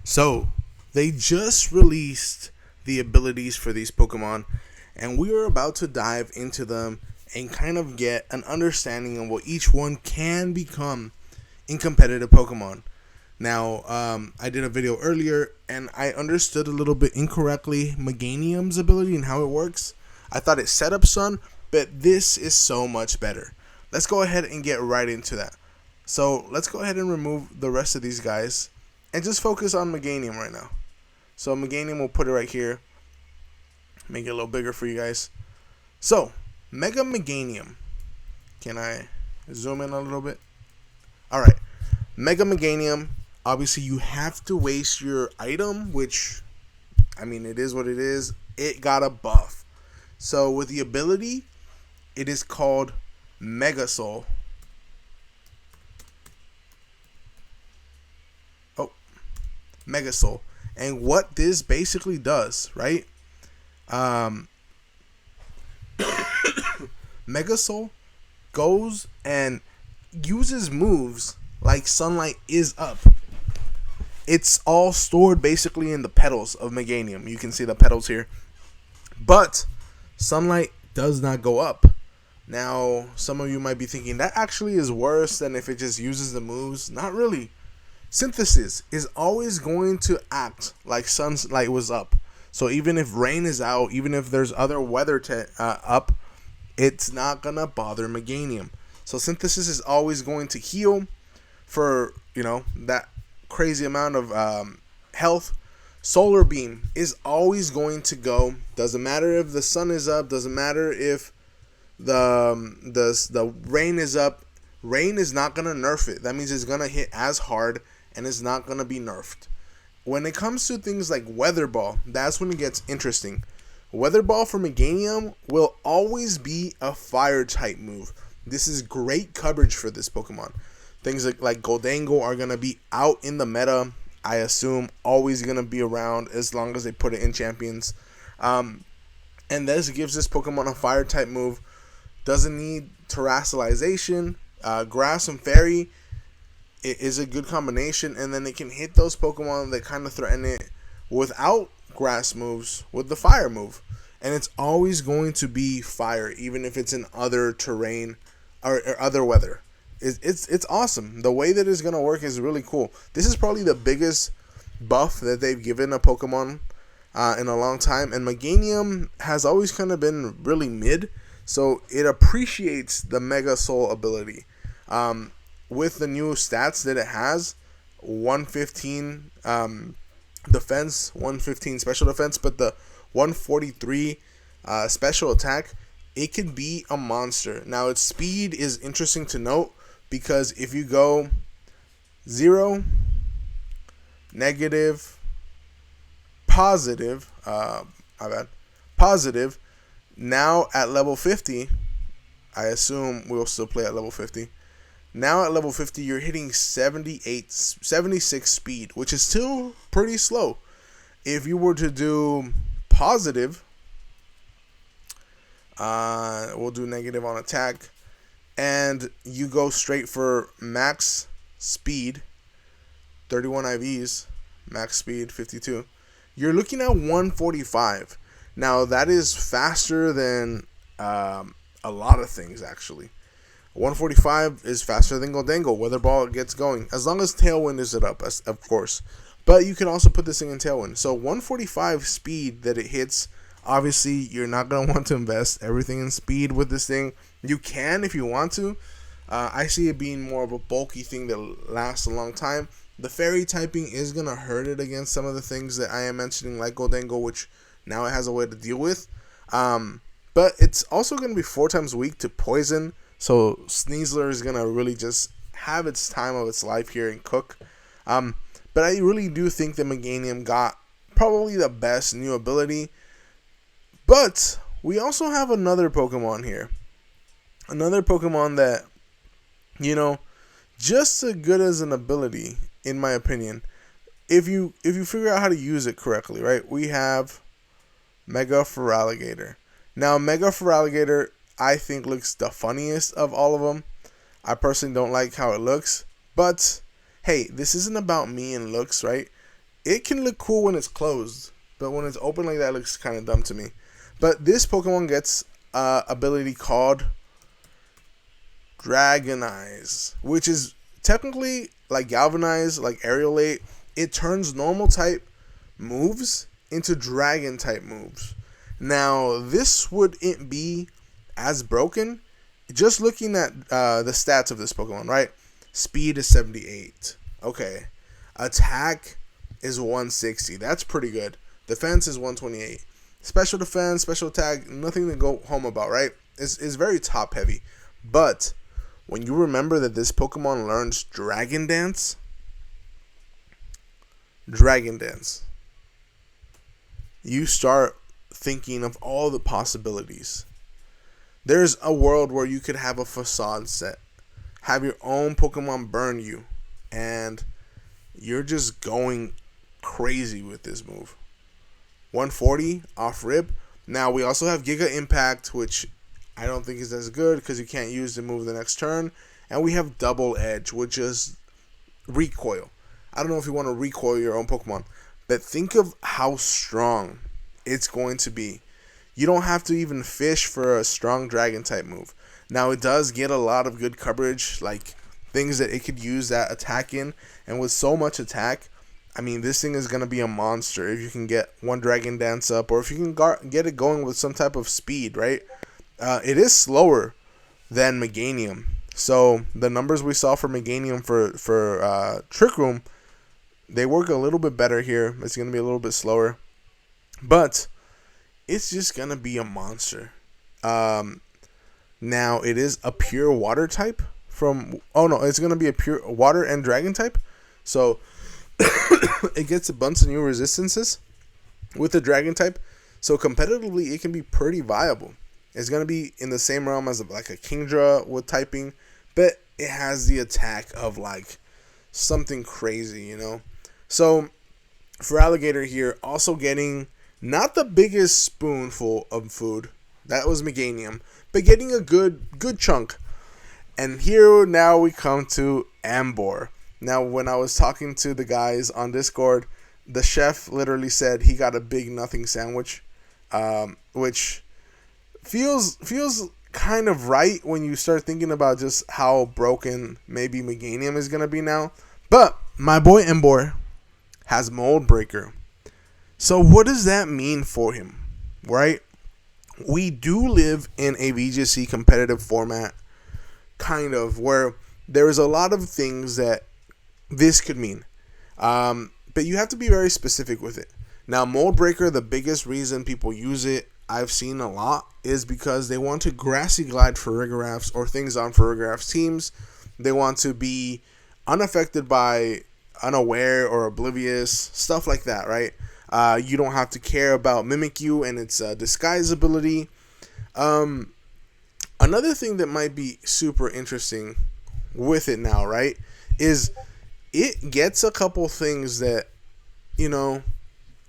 So, they just released the abilities for these Pokemon, and we are about to dive into them and kind of get an understanding of what each one can become in competitive Pokemon. Now, I did a video earlier, and I understood a little bit incorrectly Meganium's ability and how it works. I thought it set up Sun, but this is so much better. Let's go ahead and get right into that. So, let's go ahead and remove the rest of these guys and just focus on Meganium right now. So Meganium, we'll put it right here. Make it a little bigger for you guys. So, Mega Meganium. Can I zoom in a little bit? Alright. Mega Meganium. Obviously, you have to waste your item, which, I mean, it is what it is. It got a buff. So, with the ability, it is called Mega Soul. Mega Soul. And what this basically does, right? Mega Soul goes and uses moves like Sunlight is up. It's all stored basically in the petals of Meganium. You can see the petals here. But Sunlight does not go up. Now, some of you might be thinking that actually is worse than if it just uses the moves. Not really. Synthesis is always going to act like sunlight was up. So even if rain is out, even if there's other weather up, it's not going to bother Meganium. So synthesis is always going to heal for, that crazy amount of health. Solar beam is always going to go. Doesn't matter if the sun is up. Doesn't matter if the rain is up. Rain is not going to nerf it. That means it's going to hit as hard and it's not going to be nerfed. When it comes to things like Weather Ball, that's when it gets interesting. Weather Ball for Meganium will always be a fire type move. This is great coverage for this Pokemon. Things like Goldango are going to be out in the meta, I assume, always going to be around as long as they put it in Champions. And this gives this Pokemon a fire type move. Doesn't need terrestrialization. Grass and Fairy is a good combination, and then it can hit those Pokemon that kind of threaten it without grass moves with the fire move. And it's always going to be fire, even if it's in other terrain or other weather. It's awesome. The way that it's going to work is really cool. This is probably the biggest buff that they've given a Pokemon in a long time, and Meganium has always kind of been really mid, so it appreciates the Mega Soul ability. With the new stats that it has, 115 defense, 115 special defense, but the 143 special attack, it can be a monster. Now, its speed is interesting to note because if you go 0, negative, positive, positive, now at level 50, I assume we'll still play at level 50. Now at level 50, you're hitting 76 speed, which is still pretty slow. If you were to do positive, we'll do negative on attack, and you go straight for max speed, 31 IVs, max speed 52, you're looking at 145. Now that is faster than a lot of things, actually. 145 is faster than Goldango. Weather Ball gets going. As long as Tailwind is it up, of course. But you can also put this thing in Tailwind. So 145 speed that it hits, obviously you're not going to want to invest everything in speed with this thing. You can if you want to. I see it being more of a bulky thing that lasts a long time. The Fairy typing is going to hurt it against some of the things that I am mentioning, like Goldango, which now it has a way to deal with. But it's also going to be 4 times weak to Poison. So Sneasler is going to really just have its time of its life here and cook. But I really do think that Meganium got probably the best new ability. But we also have another Pokemon here. Another Pokemon that, just as good as an ability, in my opinion. If you figure out how to use it correctly, right? We have Mega Feraligatr. Now, Mega Feraligatr, I think, looks the funniest of all of them. I personally don't like how it looks, but hey, this isn't about me and looks, right? it can look cool when it's closed, but when it's open like that, it looks kind of dumb to me. But this Pokemon gets ability called Dragonize, which is technically like Galvanize, like Aerialate. It turns normal type moves into dragon type moves. Now, this wouldn't be as broken. Just looking at the stats of this Pokemon, right? Speed is 78. Okay. Attack is 160. That's pretty good. Defense is 128. Special defense, special attack, nothing to go home about, right? It's very top heavy. But when you remember that this Pokemon learns Dragon Dance, you start thinking of all the possibilities. There's a world where you could have a facade set, have your own Pokemon burn you, and you're just going crazy with this move. 140 off rip. Now we also have Giga Impact, which I don't think is as good because you can't use the move the next turn. And we have Double Edge, which is recoil. I don't know if you want to recoil your own Pokemon, but think of how strong it's going to be. You don't have to even fish for a strong dragon type move. Now it does get a lot of good coverage, like things that it could use that attack in, and with so much attack, I mean, this thing is going to be a monster if you can get one Dragon Dance up, or if you can get it going with some type of speed, right? It is slower than Meganium. So the numbers we saw for Meganium for Trick Room, they work a little bit better here. It's going to be a little bit slower. But it's just going to be a monster. Now, it is a pure water type it's going to be a pure water and dragon type. So it gets a bunch of new resistances with the dragon type. So competitively, it can be pretty viable. It's going to be in the same realm as like a Kingdra with typing, but it has the attack of like something crazy, you know? So Feraligatr here also getting not the biggest spoonful of food. That was Meganium, but getting a good chunk. And here now we come to Emboar. Now, when I was talking to the guys on Discord, the chef literally said he got a big nothing sandwich, which feels kind of right when you start thinking about just how broken maybe Meganium is going to be now. But my boy Emboar has Mold Breaker. So what does that mean for him, right? We do live in a VGC competitive format, kind of, where there is a lot of things that this could mean. But you have to be very specific with it. Now, Mold Breaker, the biggest reason people use it, I've seen a lot, is because they want to Grassy Glide Feraligatra's or things on Feraligatra's teams. They want to be unaffected by Unaware or Oblivious, stuff like that, right? You don't have to care about Mimikyu and its disguise ability. Another thing that might be super interesting with it now, right, is it gets a couple things that, you know,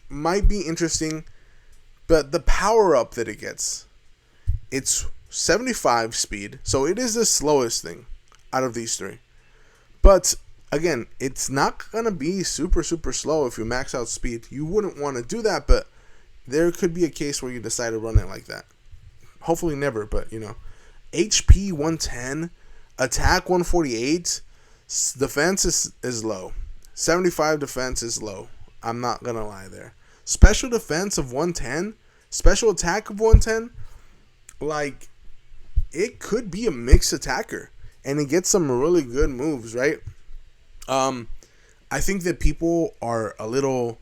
might be interesting, but the power up that it gets, it's 75 speed, so it is the slowest thing out of these three. But again, it's not going to be super slow if you max out speed. You wouldn't want to do that, but there could be a case where you decide to run it like that. Hopefully never, but you know. HP 110, attack 148, defense is low. 75 defense is low. I'm not going to lie there. Special defense of 110, special attack of 110, like, it could be a mixed attacker. And it gets some really good moves, right? I think that people are a little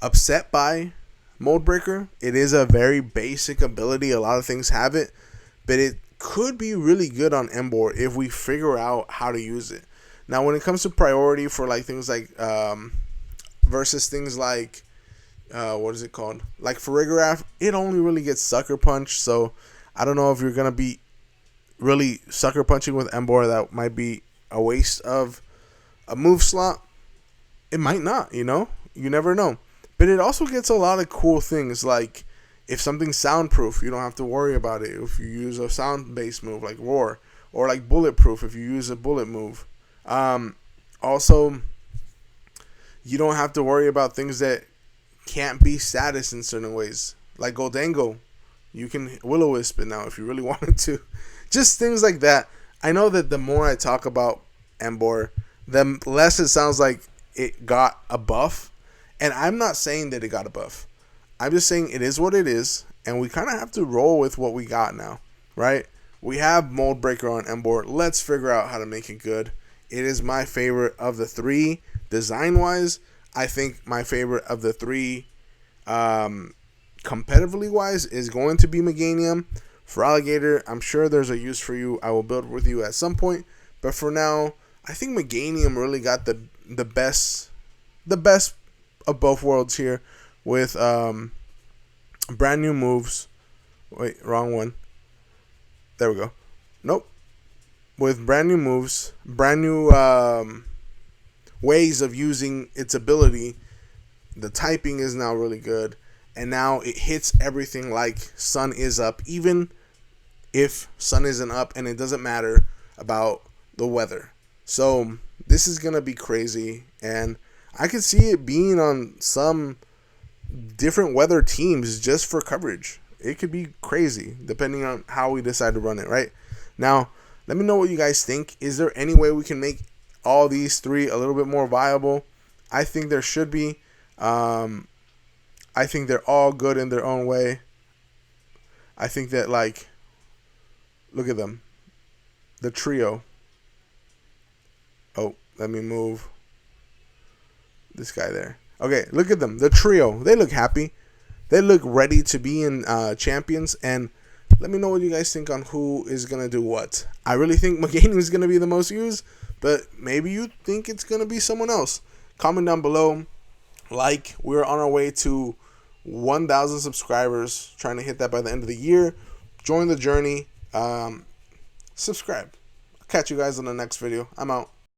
upset by Mold Breaker. It is a very basic ability. A lot of things have it. But it could be really good on Emboar if we figure out how to use it. Now, when it comes to priority for like things like versus things like what is it called? Like Feraligatr, it only really gets Sucker Punch. So I don't know if you're gonna be really Sucker Punching with Emboar. That might be a waste of a move slot. It might not, you know? You never know. But it also gets a lot of cool things, like if something's soundproof, you don't have to worry about it. If you use a sound-based move like Roar, or like Bulletproof if you use a bullet move. Also, You don't have to worry about things that can't be status in certain ways. Like Goldango, you can Will-O-Wisp it now if you really wanted to. Just things like that. I know that the more I talk about Emboar, the less it sounds like it got a buff. And I'm not saying that it got a buff. I'm just saying it is what it is, and we kind of have to roll with what we got now, right? We have Mold Breaker on Emboar. Let's figure out how to make it good. It is my favorite of the three. Design-wise, I think my favorite of the three competitively-wise is going to be Meganium. Feraligatr, I'm sure there's a use for you. I will build with you at some point. But for now, I think Meganium really got the best of both worlds here with brand new moves. Wait, wrong one. There we go. Nope. With brand new moves, brand new ways of using its ability. The typing is now really good. And now it hits everything like Sun is up. Even if Sun isn't up, and it doesn't matter about the weather. So this is going to be crazy. And I could see it being on some different weather teams just for coverage. It could be crazy depending on how we decide to run it, right? Now, let me know what you guys think. Is there any way we can make all these three a little bit more viable? I think there should be. I think they're all good in their own way. I think that, like, look at them. The trio. Oh, let me move this guy there. Okay, look at them. The trio. They look happy. They look ready to be in champions. And let me know what you guys think on who is going to do what. I really think Meganium is going to be the most used, but maybe you think it's going to be someone else. Comment down below. Like, we're on our way to 1,000 subscribers. Trying to hit that by the end of the year. Join the journey. Subscribe. I'll catch you guys on the next video. I'm out.